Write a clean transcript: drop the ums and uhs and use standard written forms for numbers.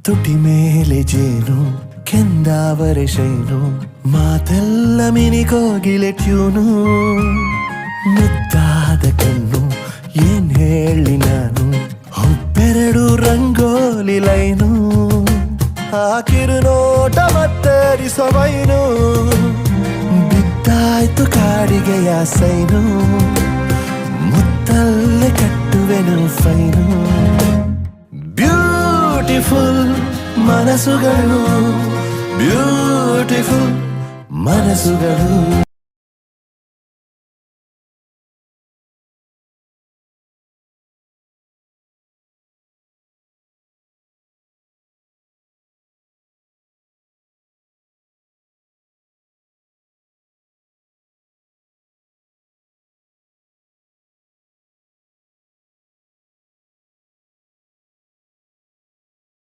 ತುಟಿ ಮೇಲೆ ಜೇನು ಕೆಂದಾವರೆ ಶೈನು ಮಾತೆಲ್ಲ ಮಿನಿಗೋಗಿಲೆ ಟ್ಯೂನು ಮುದ್ದಾದ ಕಣ್ಣು ಏನ್ ಹೇಳಿ ನಾನು ಹುಬ್ಬೆರಡು ರಂಗೋಲಿ ಲೈನು ಹಾಕಿರು ನೋಟ ಮತ್ತರಿಸೋ ವೈನು ಬಿದ್ದಾಯ್ತು ಕಾಡಿಗೆಯ ಸೈನು ಮುತ್ತಲ್ಲೇ ಕಟ್ಟುವೆನು ಫೈನು ಬ್ಯೂಟಿಫುಲ್ ಮನಸ್ಸುಗಳು ಬ್ಯೂಟಿಫುಲ್ ಮನಸ್ಸುಗಳು